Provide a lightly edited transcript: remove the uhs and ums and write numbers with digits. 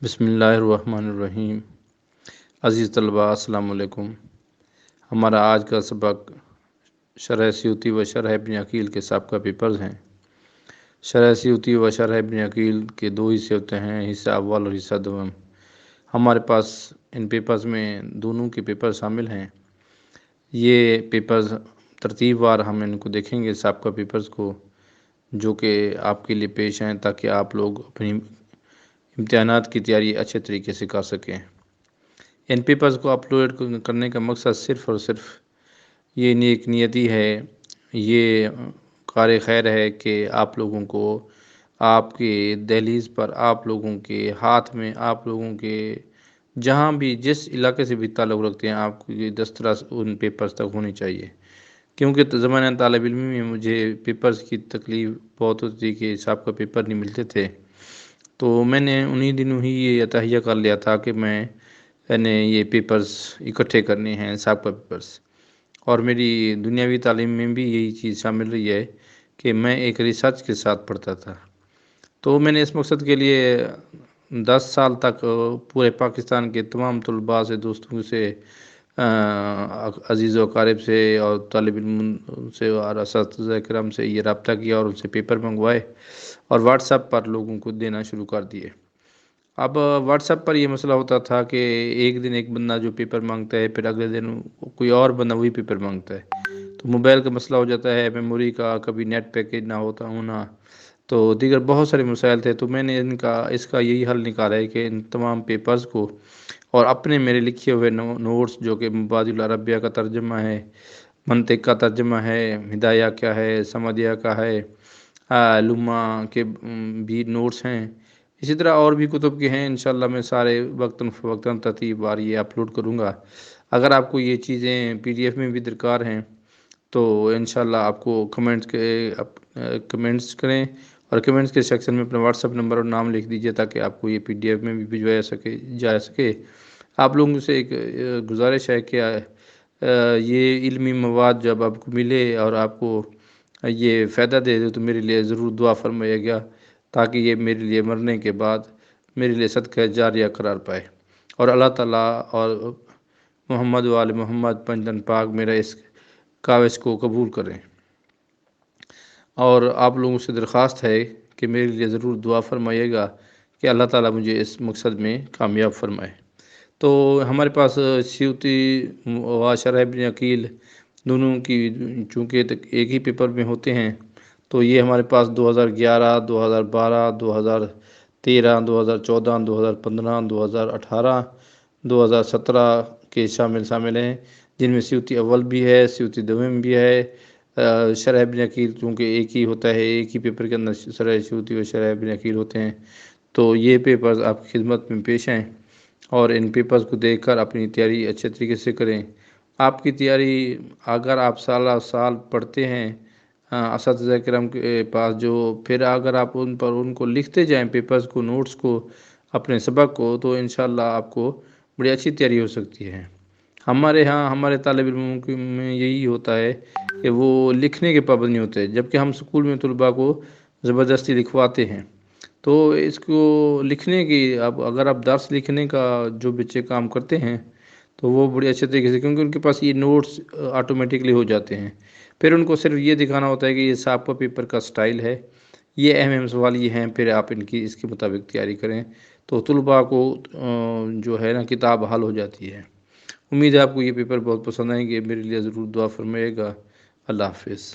بسم اللہ الرحمن الرحیم۔ عزیز طلباء السلام علیکم۔ ہمارا آج کا سبق شرح سیوطی و شرح ابن عقیل کے سابقہ پیپرز ہیں۔ شرح سیوطی و شرح ابن عقیل کے دو حصے ہوتے ہیں، حصہ اول اور حصہ دوم۔ ہمارے پاس ان پیپرز میں دونوں کے پیپر شامل ہیں۔ یہ پیپرز ترتیب وار ہم ان کو دیکھیں گے، سابقہ پیپرز کو، جو کہ آپ کے لیے پیش ہیں تاکہ آپ لوگ اپنی امتحانات کی تیاری اچھے طریقے سے کر سکیں۔ ان پیپرز کو اپلوڈ کرنے کا مقصد صرف اور صرف یہ نیک نیتی ہے، یہ کار خیر ہے کہ آپ لوگوں کو آپ کے دہلیز پر، آپ لوگوں کے ہاتھ میں، آپ لوگوں کے جہاں بھی جس علاقے سے بھی تعلق رکھتے ہیں، آپ کی دسترس ان پیپرز تک ہونی چاہیے۔ کیونکہ زمانہ طالب علمی میں مجھے پیپرز کی تکلیف بہت ہوتی تھی کہ سابقہ پیپر نہیں ملتے تھے، تو میں نے انہی دنوں ہی یہ تہیہ کر لیا تھا کہ میں نے یہ پیپرز اکٹھے کرنے ہیں، سابقہ پیپرز۔ اور میری دنیاوی تعلیم میں بھی یہی چیز شامل رہی ہے کہ میں ایک ریسرچ کے ساتھ پڑھتا تھا۔ تو میں نے اس مقصد کے لیے 10 سال تک پورے پاکستان کے تمام طلباء سے، دوستوں سے، عزیز و اقارب سے اور طالب علم سے اور اساتذہ کرام سے یہ رابطہ کیا اور ان سے پیپر منگوائے اور واٹس ایپ پر لوگوں کو دینا شروع کر دیے۔ اب واٹس ایپ پر یہ مسئلہ ہوتا تھا کہ ایک دن ایک بندہ جو پیپر مانگتا ہے، پھر اگلے دن کوئی اور بندہ وہی پیپر مانگتا ہے، تو موبائل کا مسئلہ ہو جاتا ہے، میموری کا، کبھی نیٹ پیکیج نہ ہونا، تو دیگر بہت سارے مسائل تھے۔ تو میں نے اس کا یہی حل نکالا ہے کہ ان تمام پیپرز کو اور اپنے میرے لکھے ہوئے نوٹس، جو کہ مبادئ العربیہ کا ترجمہ ہے، منطق کا ترجمہ ہے، ہدایہ کیا ہے، سمدیہ کا ہے، لمہ کے بھی نوٹس ہیں، اسی طرح اور بھی کتب کے ہیں۔ انشاءاللہ میں سارے وقتاً فوقتاً ترتیب وار یہ اپلوڈ کروں گا۔ اگر آپ کو یہ چیزیں PDF میں بھی درکار ہیں تو انشاءاللہ آپ کو کمنٹس کریں اور کمنٹس کے سیکشن میں اپنا واٹس ایپ نمبر اور نام لکھ دیجئے تاکہ آپ کو یہ PDF میں بھی بھجوایا جا سکے۔ آپ لوگوں سے ایک گزارش ہے کہ یہ علمی مواد جب آپ کو ملے اور آپ کو یہ فائدہ دے دے تو میرے لیے ضرور دعا فرمائیے گا، تاکہ یہ میرے لیے مرنے کے بعد میرے لیے صدقہ جاریہ قرار پائے اور اللہ تعالیٰ اور محمد و آل محمد پنجتن پاک میرا اس کاوش کو قبول کریں۔ اور آپ لوگوں سے درخواست ہے کہ میرے لیے ضرور دعا فرمائیے گا کہ اللہ تعالیٰ مجھے اس مقصد میں کامیاب فرمائے۔ تو ہمارے پاس سیوطی و شرح ابن عقیل دونوں کی چونکہ ایک ہی پیپر میں ہوتے ہیں، تو یہ ہمارے پاس 2011، 2012، 2013، 2014، 2015، 2018، 2017 کے شامل ہیں، جن میں سیوطی اول بھی ہے، سیوطی دوم بھی ہے۔ شرح ابن عقیل چونکہ ایک ہی ہوتا ہے، ایک ہی پیپر کے اندر شرح سیوطی و شرح ابن عقیل ہوتے ہیں، تو یہ پیپرز آپ کی خدمت میں پیش ہیں اور ان پیپرز کو دیکھ کر اپنی تیاری اچھے طریقے سے کریں۔ آپ کی تیاری اگر آپ سالہ سال پڑھتے ہیں اساتذہ کرام کے پاس، جو پھر اگر آپ ان کو لکھتے جائیں پیپرز کو، نوٹس کو، اپنے سبق کو، تو انشاءاللہ آپ کو بڑی اچھی تیاری ہو سکتی ہے۔ ہمارے طالب علموں میں یہی ہوتا ہے کہ وہ لکھنے کے پابند نہیں ہوتے، جبکہ ہم اسکول میں طلباء کو زبردستی لکھواتے ہیں۔ تو اس کو لکھنے کی اگر آپ درس لکھنے کا جو بچے کام کرتے ہیں تو وہ بڑی اچھے طریقے سے، کیونکہ ان کے پاس یہ نوٹس آٹومیٹکلی ہو جاتے ہیں، پھر ان کو صرف یہ دکھانا ہوتا ہے کہ یہ سابقہ پیپر کا سٹائل ہے، یہ اہم سوال یہ ہیں، پھر آپ اس کے مطابق تیاری کریں تو طلباء کو جو ہے نا کتاب حل ہو جاتی ہے۔ امید ہے آپ کو یہ پیپر بہت پسند آئیں گے، میرے لیے ضرور دعا فرمائیے گا۔ اللہ حافظ۔